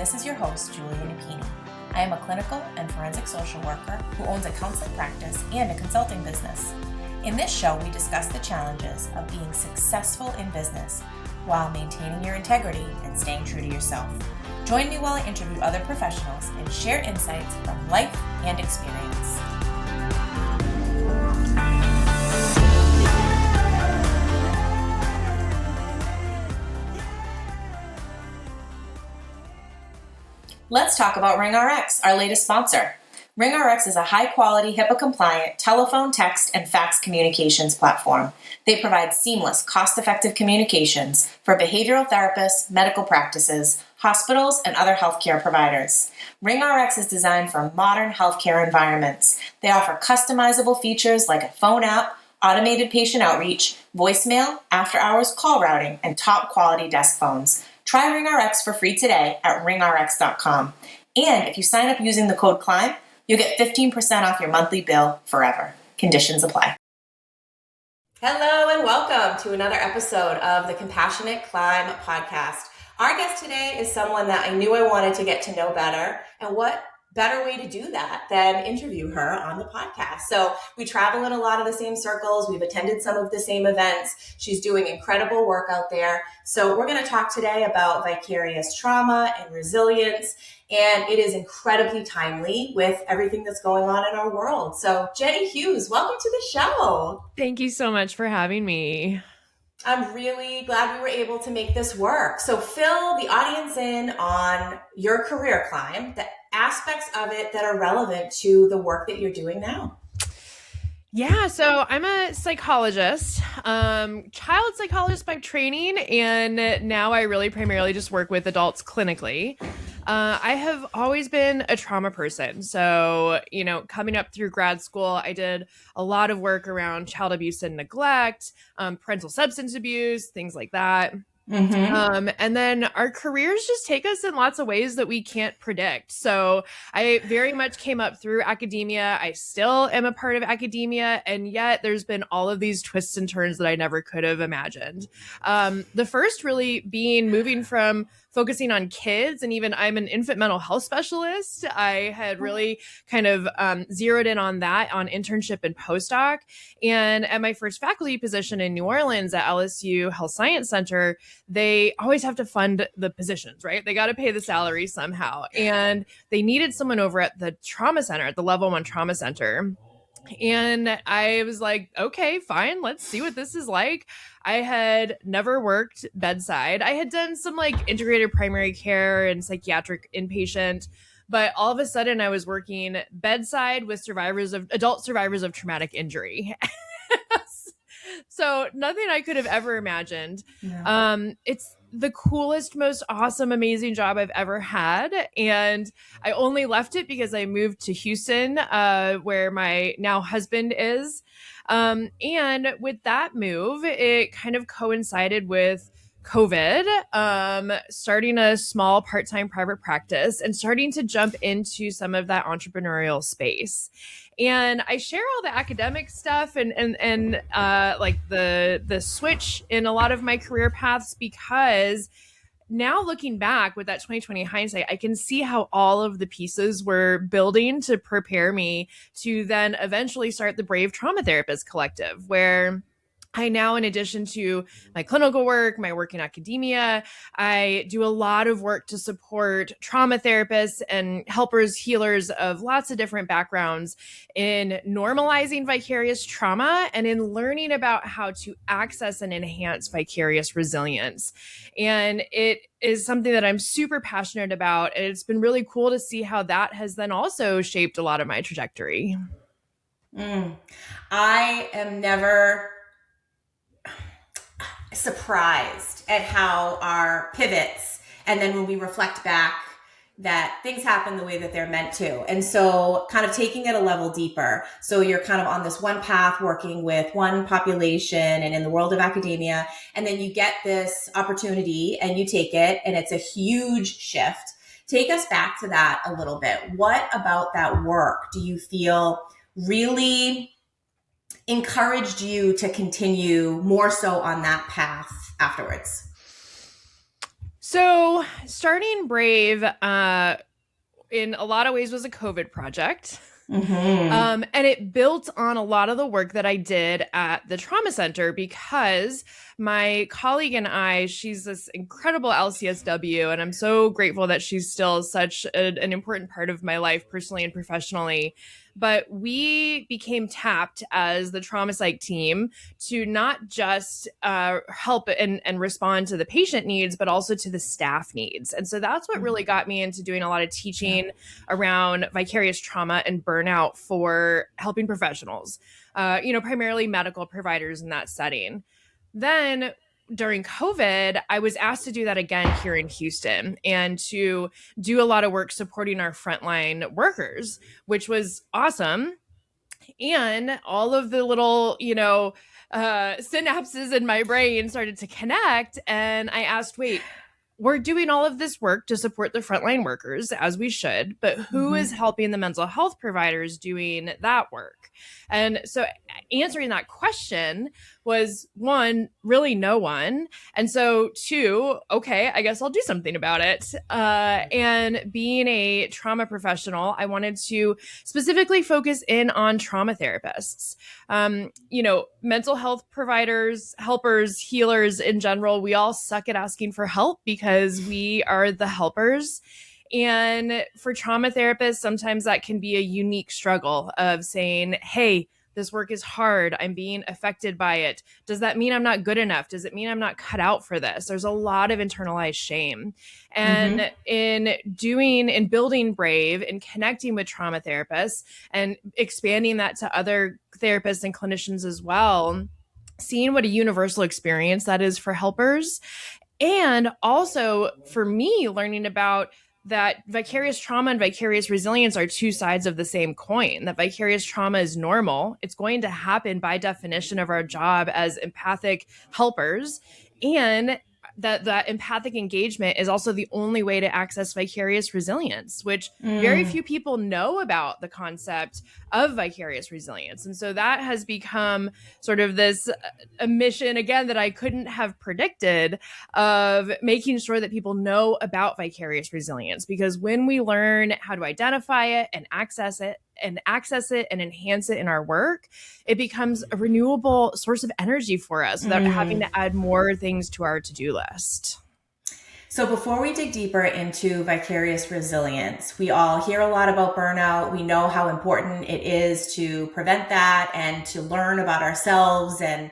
this is your host, Julia Napini. I am a clinical and forensic social worker who owns a counseling practice and a consulting business. In this show, we discuss the challenges of being successful in business while maintaining your integrity and staying true to yourself. Join me while I interview other professionals and share insights from life and experience. Let's talk about RingRx, our latest sponsor. RingRx is a high-quality, HIPAA-compliant telephone, text, and fax communications platform. They provide seamless, cost-effective communications for behavioral therapists, medical practices, hospitals, and other healthcare providers. RingRx is designed for modern healthcare environments. They offer customizable features like a phone app, automated patient outreach, voicemail, after-hours call routing, and top-quality desk phones. Try RingRx for free today at ringrx.com. And if you sign up using the code CLIMB, you'll get 15% off your monthly bill forever. Conditions apply. Hello and welcome to another episode of the Compassionate Climb podcast. Our guest today is someone that I knew I wanted to get to know better, and what better way to do that than interview her on the podcast. So we travel in a lot of the same circles. We've attended some of the same events. She's doing incredible work out there. So we're going to talk today about vicarious trauma and resilience. And it is incredibly timely with everything that's going on in our world. So Jenny Hughes, welcome to the show. Thank you so much for having me. I'm really glad we were able to make this work. So fill the audience in on your career climb, the aspects of it that are relevant to the work that you're doing now. Yeah, so I'm a psychologist, child psychologist by training, and now I really primarily just work with adults clinically. I have always been a trauma person. So, coming up through grad school, I did a lot of work around child abuse and neglect, parental substance abuse, things like that. Mm-hmm. And then our careers just take us in lots of ways that we can't predict. So I very much came up through academia. I still am a part of academia. And yet there's been all of these twists and turns that I never could have imagined. The first really being moving from focusing on kids, and even I'm an infant mental health specialist. I had really kind of zeroed in on that on internship and postdoc. And at my first faculty position in New Orleans at LSU Health Science Center, they always have to fund the positions, right? They got to pay the salary somehow. And they needed someone over at the trauma center, at the level 1 trauma center. And I was like, okay, fine, let's see what this is like. I had never worked bedside. I had done some integrated primary care and psychiatric inpatient, but all of a sudden I was working bedside with adult survivors of traumatic injury. So nothing I could have ever imagined. Yeah. It's the coolest, most awesome, amazing job I've ever had. And I only left it because I moved to Houston, where my now husband is. And with that move, it kind of coincided with COVID, starting a small part-time private practice and starting to jump into some of that entrepreneurial space. And I share all the academic stuff and the switch in a lot of my career paths because now looking back with that 2020 hindsight, I can see how all of the pieces were building to prepare me to then eventually start the Brave Trauma Therapist Collective, where I now, in addition to my clinical work, my work in academia, I do a lot of work to support trauma therapists and helpers, healers of lots of different backgrounds in normalizing vicarious trauma and in learning about how to access and enhance vicarious resilience. And it is something that I'm super passionate about. And it's been really cool to see how that has then also shaped a lot of my trajectory. I am never surprised at how our pivots, and then when we reflect back, that things happen the way that they're meant to. And so kind of taking it a level deeper. So you're kind of on this one path working with one population and in the world of academia, and then you get this opportunity and you take it, and it's a huge shift. Take us back to that a little bit. What about that work do you feel really encouraged you to continue more so on that path afterwards? So starting Brave, in a lot of ways was a COVID project. And it built on a lot of the work that I did at the trauma center because my colleague and I, she's this incredible LCSW, and I'm so grateful that she's still such an important part of my life personally and professionally. But we became tapped as the trauma psych team to not just help and respond to the patient needs, but also to the staff needs. And so that's what really got me into doing a lot of teaching around vicarious trauma and burnout for helping professionals, primarily medical providers in that setting. Then during COVID, I was asked to do that again here in Houston and to do a lot of work supporting our frontline workers, which was awesome. And all of the little, synapses in my brain started to connect. And I asked, wait, we're doing all of this work to support the frontline workers, as we should, but who is helping the mental health providers doing that work? And so answering that question was, one, really no one. And so two, okay, I guess I'll do something about it. And being a trauma professional, I wanted to specifically focus in on trauma therapists. Mental health providers, helpers, healers in general, we all suck at asking for help because we are the helpers. And for trauma therapists, sometimes that can be a unique struggle of saying, hey, this work is hard. I'm being affected by it. Does that mean I'm not good enough? Does it mean I'm not cut out for this? There's a lot of internalized shame. And in building Brave and connecting with trauma therapists and expanding that to other therapists and clinicians as well, seeing what a universal experience that is for helpers. And also for me, learning about that vicarious trauma and vicarious resilience are two sides of the same coin, that vicarious trauma is normal. It's going to happen by definition of our job as empathic helpers. And that empathic engagement is also the only way to access vicarious resilience, which very few people know about the concept of vicarious resilience. And so that has become sort of this a mission, again, that I couldn't have predicted, of making sure that people know about vicarious resilience. Because when we learn how to identify it and access it and enhance it in our work, it becomes a renewable source of energy for us without having to add more things to our to-do list. So before we dig deeper into vicarious resilience, we all hear a lot about burnout. We know how important it is to prevent that and to learn about ourselves and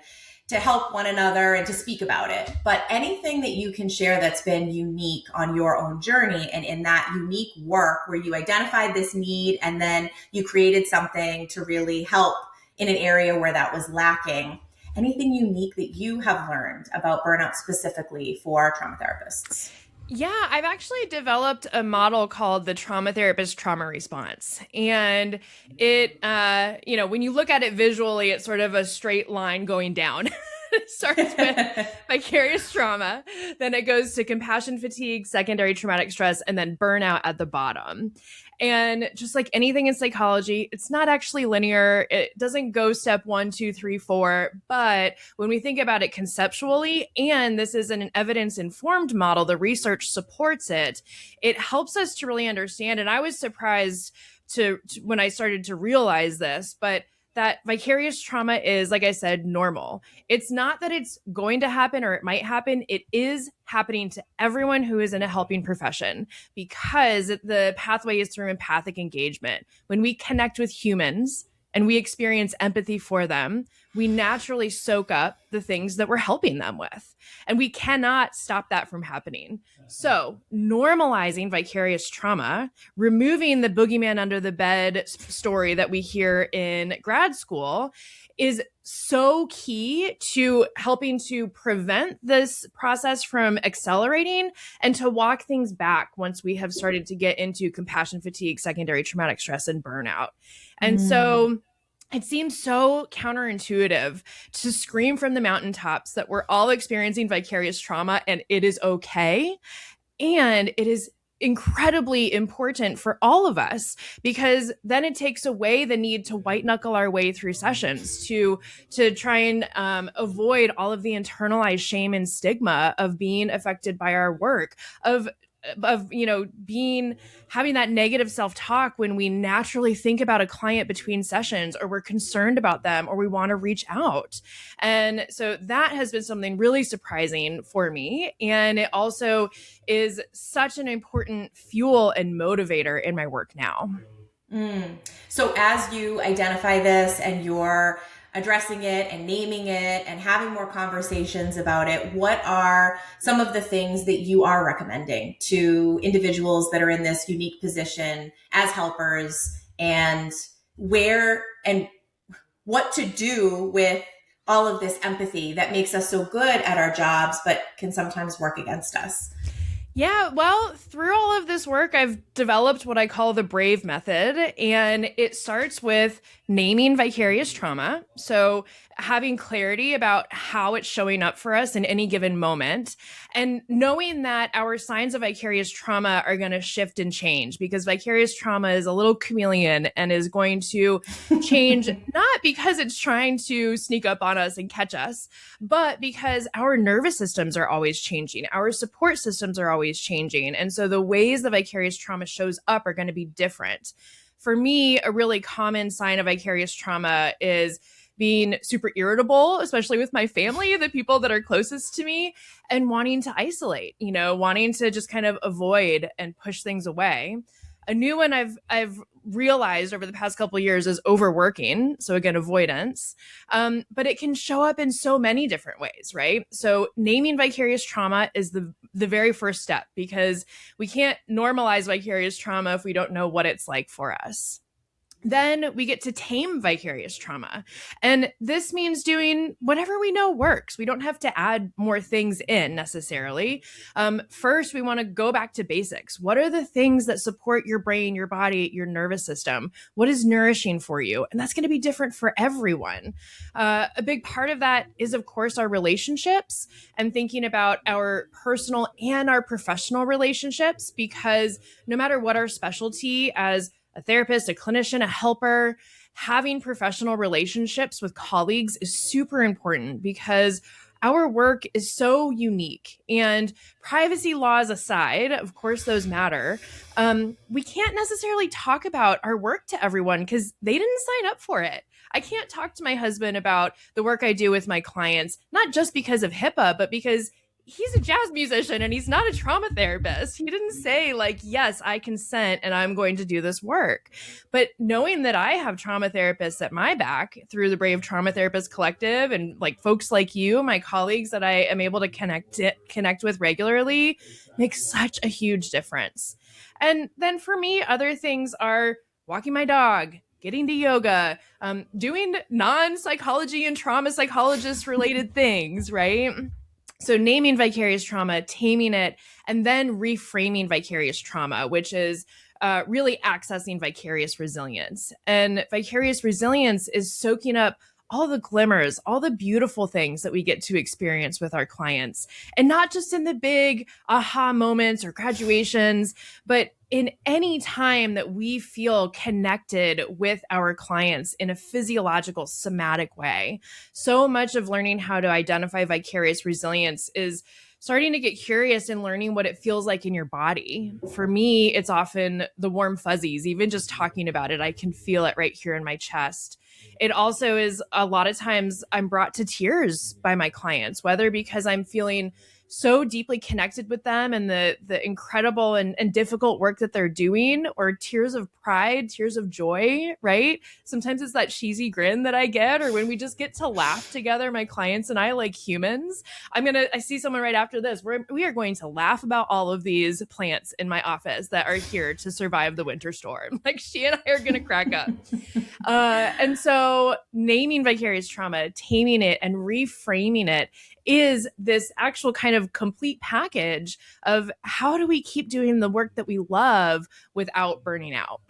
to help one another and to speak about it. But anything that you can share that's been unique on your own journey and in that unique work where you identified this need and then you created something to really help in an area where that was lacking. Anything unique that you have learned about burnout specifically for trauma therapists? Yeah, I've actually developed a model called the trauma therapist trauma response. And it, when you look at it visually, it's sort of a straight line going down. It starts with vicarious trauma, then it goes to compassion fatigue, secondary traumatic stress, and then burnout at the bottom. And just like anything in psychology, it's not actually linear. It doesn't go step 1, 2, 3, 4. But when we think about it conceptually, and this is an evidence-informed model, the research supports it, it helps us to really understand. And I was surprised to when I started to realize this, but that vicarious trauma is, like I said, normal. It's not that it's going to happen or it might happen. It is happening to everyone who is in a helping profession because the pathway is through empathic engagement. When we connect with humans and we experience empathy for them, we naturally soak up the things that we're helping them with. And we cannot stop that from happening. So normalizing vicarious trauma, removing the boogeyman under the bed story that we hear in grad school is so key to helping to prevent this process from accelerating and to walk things back once we have started to get into compassion fatigue, secondary traumatic stress, and burnout. And so it seems so counterintuitive to scream from the mountaintops that we're all experiencing vicarious trauma and it is okay. And it is incredibly important for all of us, because then it takes away the need to white knuckle our way through sessions to try and avoid all of the internalized shame and stigma of being affected by our work, of being having that negative self-talk when we naturally think about a client between sessions, or we're concerned about them, or we want to reach out. And so that has been something really surprising for me, and it also is such an important fuel and motivator in my work now. So as you identify this and you're addressing it and naming it and having more conversations about it, what are some of the things that you are recommending to individuals that are in this unique position as helpers, and where and what to do with all of this empathy that makes us so good at our jobs but can sometimes work against us? Yeah, well, through all of this work, I've developed what I call the BRAVE method, and it starts with naming vicarious trauma. So, having clarity about how it's showing up for us in any given moment, and knowing that our signs of vicarious trauma are going to shift and change, because vicarious trauma is a little chameleon and is going to change, not because it's trying to sneak up on us and catch us, but because our nervous systems are always changing, our support systems are always changing. And so the ways the vicarious trauma shows up are going to be different. For me, a really common sign of vicarious trauma is being super irritable, especially with my family, the people that are closest to me, and wanting to isolate, wanting to just kind of avoid and push things away. A new one I've realized over the past couple of years is overworking. So again, avoidance. But it can show up in so many different ways, right? So naming vicarious trauma is the very first step, because we can't normalize vicarious trauma if we don't know what it's like for us. Then we get to tame vicarious trauma. And this means doing whatever we know works. We don't have to add more things in necessarily. First, we want to go back to basics. What are the things that support your brain, your body, your nervous system? What is nourishing for you? And that's going to be different for everyone. A big part of that is, of course, our relationships, and thinking about our personal and our professional relationships, because no matter what our specialty as a therapist, a clinician, a helper, having professional relationships with colleagues is super important, because our work is so unique. And privacy laws aside, of course, those matter. We can't necessarily talk about our work to everyone because they didn't sign up for it. I can't talk to my husband about the work I do with my clients, not just because of HIPAA, but because he's a jazz musician and he's not a trauma therapist. He didn't say yes, I consent and I'm going to do this work. But knowing that I have trauma therapists at my back through the Brave Trauma Therapist Collective, and folks like you, my colleagues that I am able to connect with regularly, makes such a huge difference. And then for me, other things are walking my dog, getting to yoga, doing non-psychology and trauma psychologist related things, right? So naming vicarious trauma, taming it, and then reframing vicarious trauma, which is really accessing vicarious resilience. And vicarious resilience is soaking up all the glimmers, all the beautiful things that we get to experience with our clients. And not just in the big aha moments or graduations, but in any time that we feel connected with our clients in a physiological, somatic way. So much of learning how to identify vicarious resilience is starting to get curious and learning what it feels like in your body. For me, it's often the warm fuzzies. Even just talking about it, I can feel it right here in my chest. It also is a lot of times I'm brought to tears by my clients, whether because I'm feeling so deeply connected with them and the incredible and difficult work that they're doing, or tears of pride, tears of joy, right? Sometimes it's that cheesy grin that I get, or when we just get to laugh together, my clients and I, like humans. I see someone right after this. We are going to laugh about all of these plants in my office that are here to survive the winter storm. She and I are going to crack up. And so naming vicarious trauma, taming it, and reframing it is this actual kind of complete package of how do we keep doing the work that we love without burning out.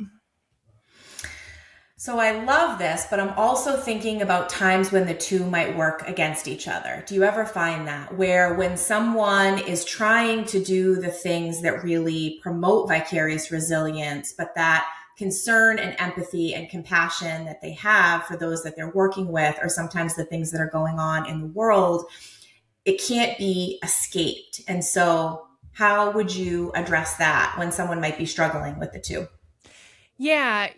So I love this, but I'm also thinking about times when the two might work against each other. Do you ever find that where when someone is trying to do the things that really promote vicarious resilience, but that concern and empathy and compassion that they have for those that they're working with, or sometimes the things that are going on in the world, it can't be escaped. And so how would you address that when someone might be struggling with the two? Yeah,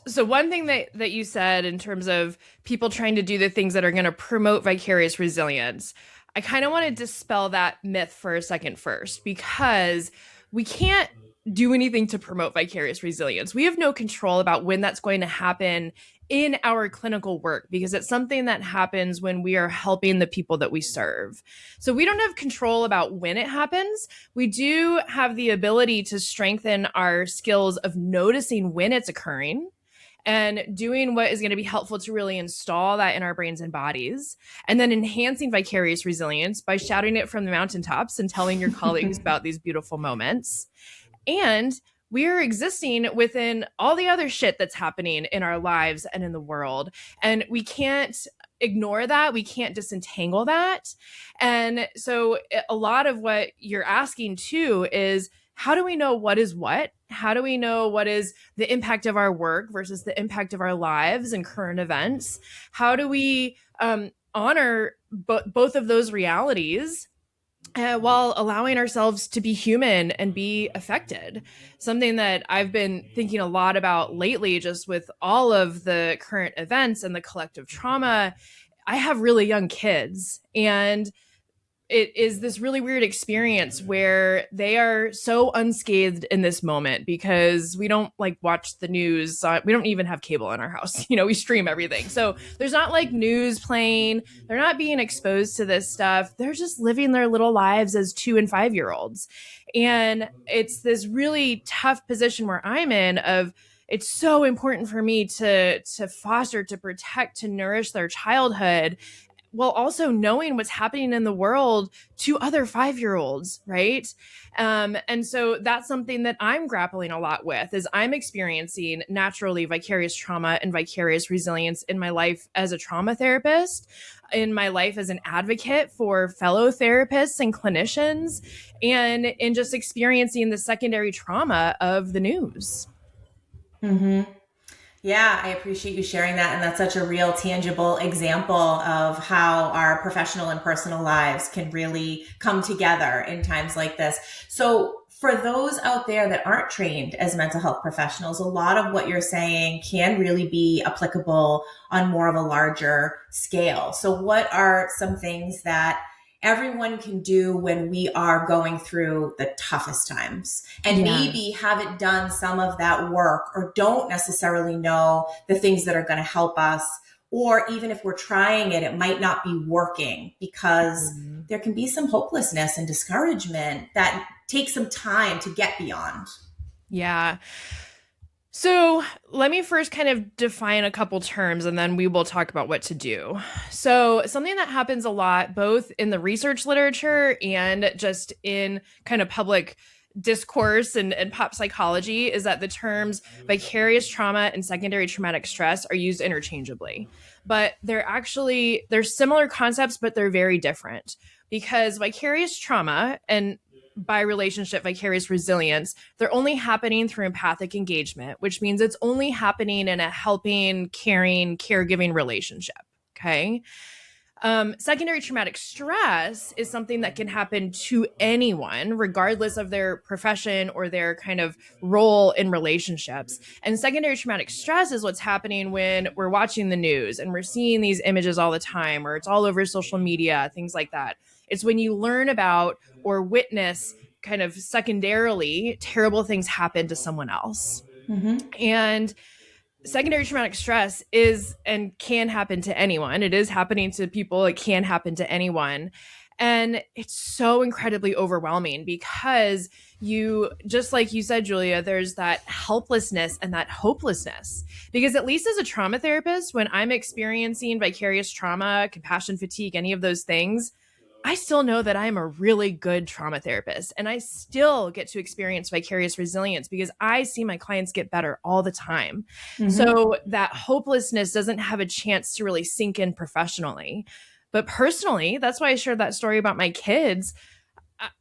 so one thing that you said in terms of people trying to do the things that are going to promote vicarious resilience, I kind of want to dispel that myth for a second first, because we can't do anything to promote vicarious resilience. We have no control about when that's going to happen in our clinical work, because it's something that happens when we are helping the people that we serve. So we don't have control about when it happens. We do have the ability to strengthen our skills of noticing when it's occurring and doing what is going to be helpful to really install that in our brains and bodies, and then enhancing vicarious resilience by shouting it from the mountaintops and telling your colleagues about these beautiful moments. And we're existing within all the other shit that's happening in our lives and in the world. And we can't ignore that. We can't disentangle that. And so a lot of what you're asking too is, how do we know what is what? How do we know what is the impact of our work versus the impact of our lives and current events? How do we honor both of those realities while allowing ourselves to be human and be affected? Something that I've been thinking a lot about lately, just with all of the current events and the collective trauma. I have really young kids, and it is this really weird experience where they are so unscathed in this moment because we don't like watch the news. We don't even have cable in our house. We stream everything. So there's not like news playing. They're not being exposed to this stuff. They're just living their little lives as 2 and 5-year-olds. And it's this really tough position where I'm in of, it's so important for me to foster, to protect, to nourish their childhood, while also knowing what's happening in the world to other 5-year-olds, right? And so that's something that I'm grappling a lot with, is I'm experiencing naturally vicarious trauma and vicarious resilience in my life as a trauma therapist, in my life as an advocate for fellow therapists and clinicians, and in just experiencing the secondary trauma of the news. Mm-hmm. Yeah, I appreciate you sharing that. And that's such a real, tangible example of how our professional and personal lives can really come together in times like this. So, for those out there that aren't trained as mental health professionals, a lot of what you're saying can really be applicable on more of a larger scale. So, what are some things that everyone can do when we are going through the toughest times, and maybe haven't done some of that work, or don't necessarily know the things that are going to help us, or even if we're trying it, it might not be working because there can be some hopelessness and discouragement that takes some time to get beyond? Yeah. So let me first kind of define a couple terms, and then we will talk about what to do. So something that happens a lot, both in the research literature and just in kind of public discourse and pop psychology, is that the terms vicarious trauma and secondary traumatic stress are used interchangeably. But they're similar concepts, but they're very different, because vicarious trauma and, by relationship, vicarious resilience, they're only happening through empathic engagement, which means it's only happening in a helping, caring, caregiving relationship. Okay. Secondary traumatic stress is something that can happen to anyone, regardless of their profession or their kind of role in relationships. And secondary traumatic stress is what's happening when we're watching the news and we're seeing these images all the time, or it's all over social media, things like that. It's when you learn about or witness kind of secondarily terrible things happen to someone else. Mm-hmm. And secondary traumatic stress is and can happen to anyone. It is happening to people. It can happen to anyone. And it's so incredibly overwhelming because just like you said, Julia, there's that helplessness and that hopelessness. Because at least as a trauma therapist, when I'm experiencing vicarious trauma, compassion fatigue, any of those things, I still know that I'm a really good trauma therapist, and I still get to experience vicarious resilience because I see my clients get better all the time. Mm-hmm. So that hopelessness doesn't have a chance to really sink in professionally. But personally, that's why I shared that story about my kids.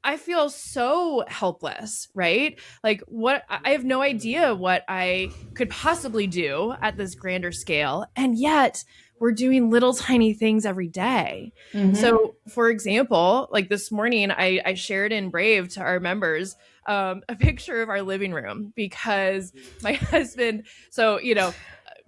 I feel so helpless, right? Like, what I have no idea what I could possibly do at this grander scale. And yet, we're doing little tiny things every day. Mm-hmm. So, for example, like this morning, I shared in Brave to our members a picture of our living room because my husband, so,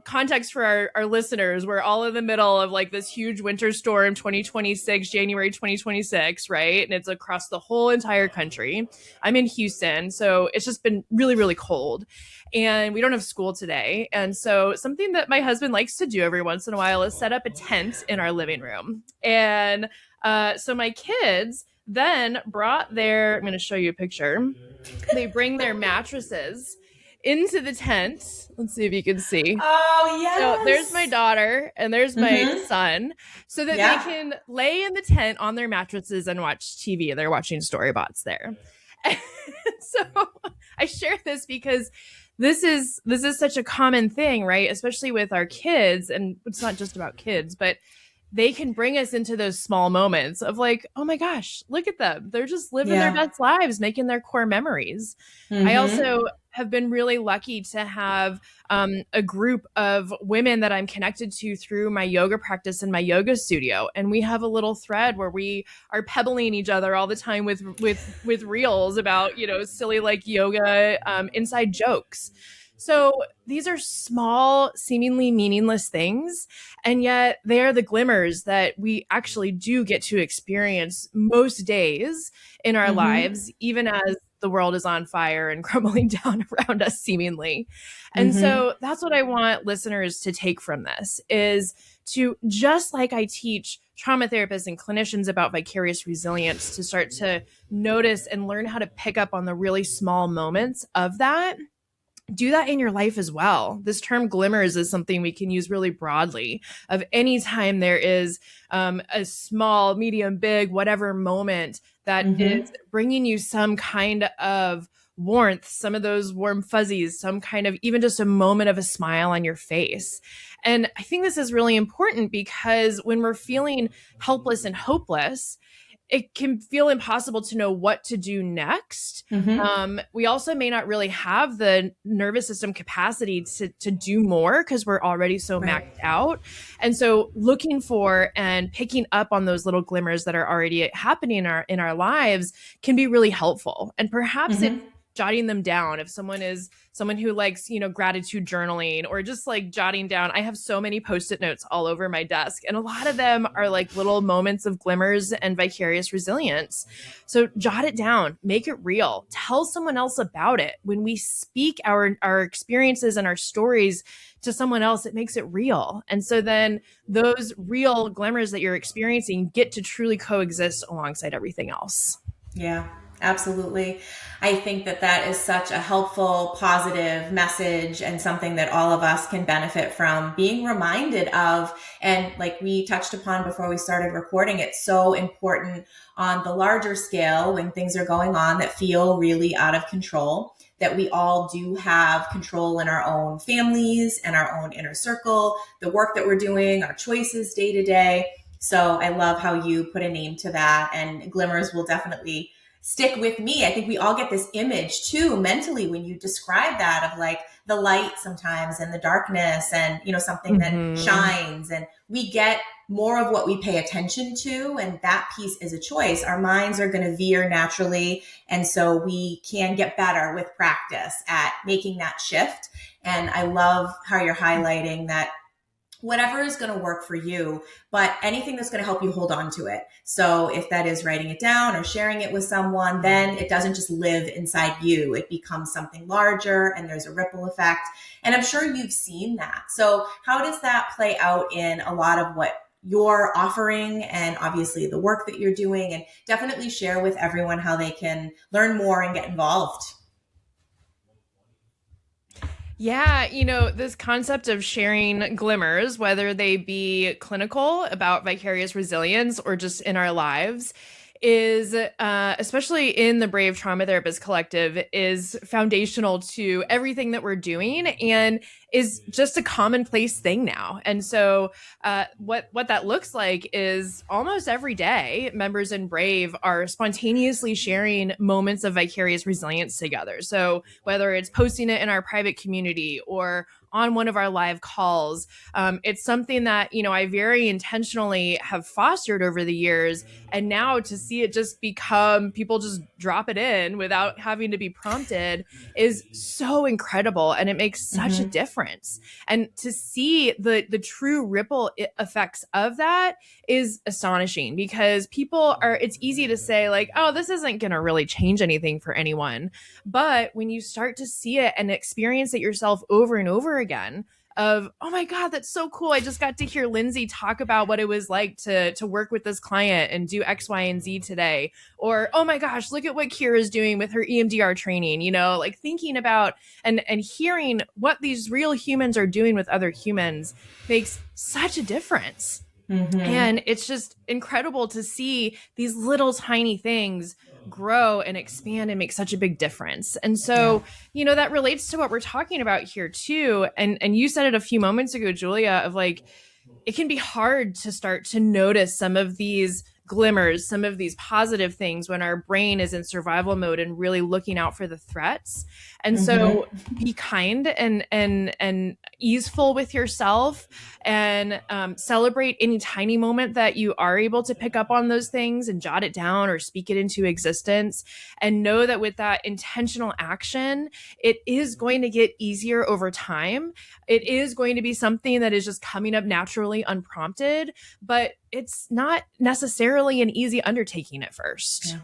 context for our listeners, we're all in the middle of like this huge winter storm 2026, January 2026, right? And it's across the whole entire country. I'm in Houston, so it's just been really, really cold. And we don't have school today. And so something that my husband likes to do every once in a while is set up a tent in our living room. And so my kids then brought I'm going to show you a picture. They bring their mattresses into the tent. Let's see if you can see. Oh, yes. So there's my daughter and there's my son, so that they can lay in the tent on their mattresses and watch TV. They're watching Storybots there. So I share this because this is such a common thing, right? Especially with our kids, and it's not just about kids, but they can bring us into those small moments of like, oh my gosh, look at them. They're just living their best lives, making their core memories. Mm-hmm. I also have been really lucky to have a group of women that I'm connected to through my yoga practice and my yoga studio. And we have a little thread where we are pebbling each other all the time with reels about, silly like yoga inside jokes. So these are small, seemingly meaningless things, and yet they are the glimmers that we actually do get to experience most days in our lives, even as the world is on fire and crumbling down around us seemingly. And so that's what I want listeners to take from this is to, just like I teach trauma therapists and clinicians about vicarious resilience, to start to notice and learn how to pick up on the really small moments of that. Do that in your life as well. This term glimmers is something we can use really broadly of any time there is a small, medium, big, whatever moment that is bringing you some kind of warmth, some of those warm fuzzies, some kind of even just a moment of a smile on your face. And I think this is really important because when we're feeling helpless and hopeless, it can feel impossible to know what to do next. We also may not really have the nervous system capacity to do more because we're already so maxed out. And so looking for and picking up on those little glimmers that are already happening in our lives can be really helpful. And perhaps it's jotting them down. If someone is someone who likes, gratitude journaling or just like jotting down, I have so many Post-it notes all over my desk, and a lot of them are like little moments of glimmers and vicarious resilience. So jot it down, make it real, tell someone else about it. When we speak our experiences and our stories to someone else, it makes it real. And so then those real glimmers that you're experiencing get to truly coexist alongside everything else. Yeah. Absolutely. I think that is such a helpful, positive message and something that all of us can benefit from being reminded of. And like we touched upon before we started recording, it's so important on the larger scale when things are going on that feel really out of control, that we all do have control in our own families and our own inner circle, the work that we're doing, our choices day to day. So I love how you put a name to that, and glimmers will definitely stick with me. I think we all get this image too mentally when you describe that of like the light sometimes and the darkness and, something that shines, and we get more of what we pay attention to. And that piece is a choice. Our minds are going to veer naturally. And so we can get better with practice at making that shift. And I love how you're highlighting that whatever is going to work for you, but anything that's going to help you hold on to it. So if that is writing it down or sharing it with someone, then it doesn't just live inside you. It becomes something larger and there's a ripple effect. And I'm sure you've seen that. So how does that play out in a lot of what you're offering and obviously the work that you're doing? And definitely share with everyone how they can learn more and get involved. Yeah, this concept of sharing glimmers, whether they be clinical about vicarious resilience or just in our lives, is especially in the Brave Trauma Therapist Collective, is foundational to everything that we're doing and is just a commonplace thing now. And so, what that looks like is almost every day, members in Brave are spontaneously sharing moments of vicarious resilience together. So whether it's posting it in our private community or on one of our live calls, it's something that I very intentionally have fostered over the years. And now to see it just become people just drop it in without having to be prompted is so incredible, and it makes such a difference. And to see the true ripple effects of that is astonishing, because it's easy to say like, oh, this isn't going to really change anything for anyone. But when you start to see it and experience it yourself over and over again, of, oh my God, that's so cool. I just got to hear Lindsay talk about what it was like to work with this client and do X, Y, and Z today. Or, oh my gosh, look at what Kira's doing with her EMDR training, like thinking about and hearing what these real humans are doing with other humans makes such a difference. And it's just incredible to see these little tiny things grow and expand and make such a big difference. And so, that relates to what we're talking about here too. And you said it a few moments ago, Julia, of like, it can be hard to start to notice some of these glimmers, some of these positive things when our brain is in survival mode and really looking out for the threats. And so be kind and easeful with yourself, and celebrate any tiny moment that you are able to pick up on those things and jot it down or speak it into existence. And know that with that intentional action, it is going to get easier over time. It is going to be something that is just coming up naturally, unprompted, but it's not necessarily an easy undertaking at first. Yeah.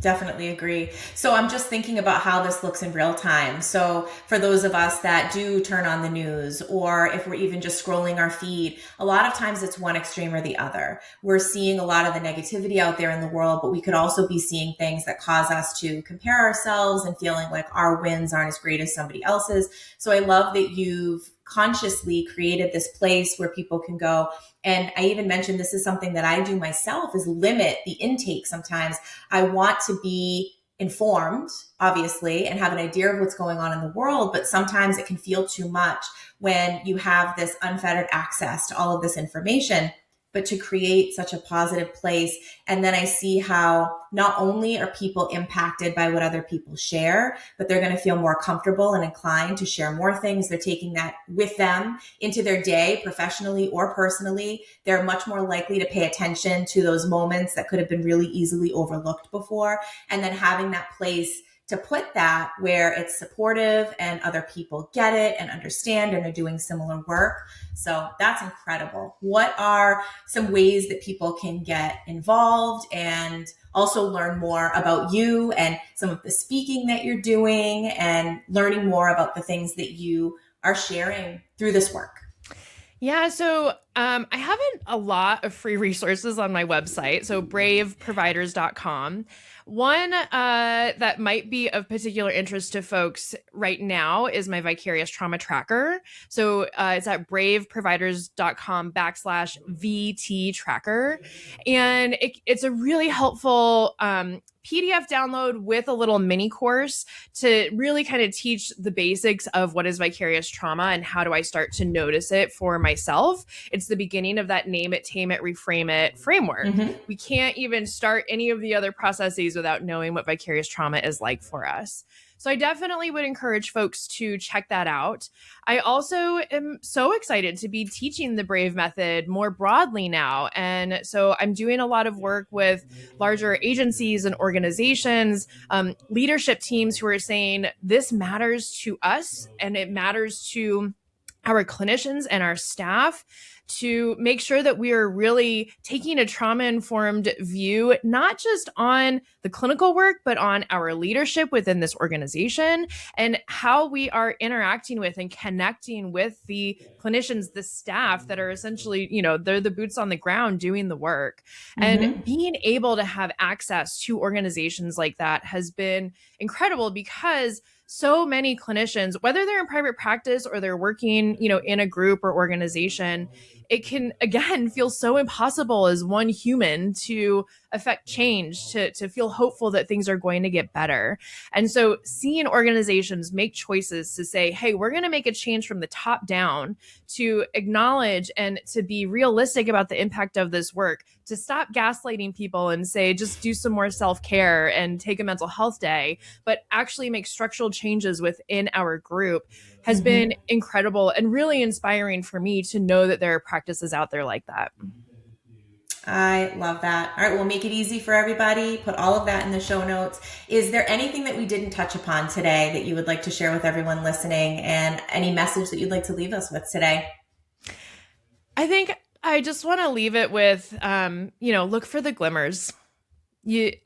Definitely agree. So I'm just thinking about how this looks in real time. So for those of us that do turn on the news, or if we're even just scrolling our feed, a lot of times it's one extreme or the other. We're seeing a lot of the negativity out there in the world, but we could also be seeing things that cause us to compare ourselves and feeling like our wins aren't as great as somebody else's. So I love that you've consciously created this place where people can go. And I even mentioned, this is something that I do myself, is limit the intake. Sometimes I want to be informed, obviously, and have an idea of what's going on in the world, but sometimes it can feel too much when you have this unfettered access to all of this information. But to create such a positive place. And then I see how not only are people impacted by what other people share, but they're going to feel more comfortable and inclined to share more things. They're taking that with them into their day, professionally or personally. They're much more likely to pay attention to those moments that could have been really easily overlooked before. And then having that place to put that where it's supportive and other people get it and understand and are doing similar work. So that's incredible. What are some ways that people can get involved and also learn more about you and some of the speaking that you're doing and learning more about the things that you are sharing through this work? Yeah, so I have a lot of free resources on my website, so braveproviders.com. One that might be of particular interest to folks right now is my Vicarious Trauma Tracker. So it's at braveproviders.com/VT tracker. And it's a really helpful PDF download with a little mini course to really kind of teach the basics of what is vicarious trauma and how do I start to notice it for myself. It's the beginning of that name it, tame it, reframe it framework. We can't even start any of the other processes without knowing what vicarious trauma is like for us. So I definitely would encourage folks to check that out. I also am so excited to be teaching the Brave Method more broadly now. And so I'm doing a lot of work with larger agencies and organizations, leadership teams who are saying this matters to us and it matters to our clinicians and our staff, to make sure that we are really taking a trauma-informed view, not just on the clinical work, but on our leadership within this organization and how we are interacting with and connecting with the clinicians, the staff that are essentially, they're the boots on the ground doing the work. And being able to have access to organizations like that has been incredible, because so many clinicians, whether they're in private practice or they're working, in a group or organization, it can, again, feel so impossible as one human to affect change, to feel hopeful that things are going to get better. And so seeing organizations make choices to say, hey, we're going to make a change from the top down, to acknowledge and to be realistic about the impact of this work, to stop gaslighting people and say, just do some more self-care and take a mental health day, but actually make structural changes within our group, has been incredible and really inspiring for me to know that there are practices out there like that. I love that. All right, we'll make it easy for everybody. Put all of that in the show notes. Is there anything that we didn't touch upon today that you would like to share with everyone listening, and any message that you'd like to leave us with today? I think I just want to leave it with, look for the glimmers.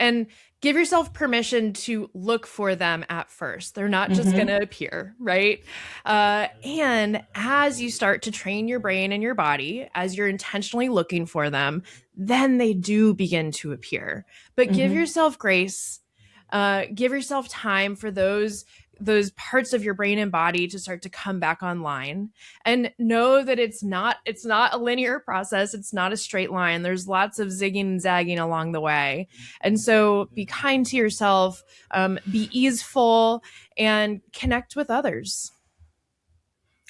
And give yourself permission to look for them at first. They're not just going to appear, right? And as you start to train your brain and your body, as you're intentionally looking for them, then they do begin to appear. But give yourself grace. Give yourself time for those parts of your brain and body to start to come back online, and know that it's not a linear process. It's not a straight line. There's lots of zigging and zagging along the way. And so be kind to yourself, be easeful, and connect with others.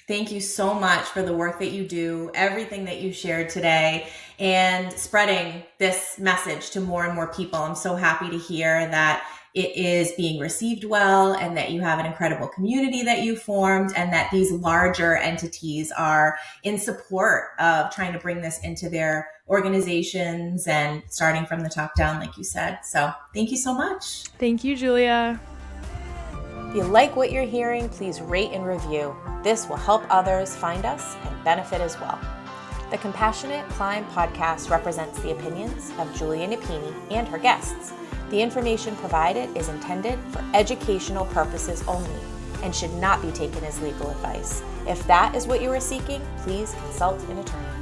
Thank you so much for the work that you do, everything that you shared today, and spreading this message to more and more people. I'm so happy to hear that it is being received well, and that you have an incredible community that you formed, and that these larger entities are in support of trying to bring this into their organizations and starting from the top down, like you said. So thank you so much. Thank you, Julia. If you like what you're hearing, please rate and review. This will help others find us and benefit as well. The Compassionate Climb podcast represents the opinions of Julia Napini and her guests. The information provided is intended for educational purposes only and should not be taken as legal advice. If that is what you are seeking, please consult an attorney.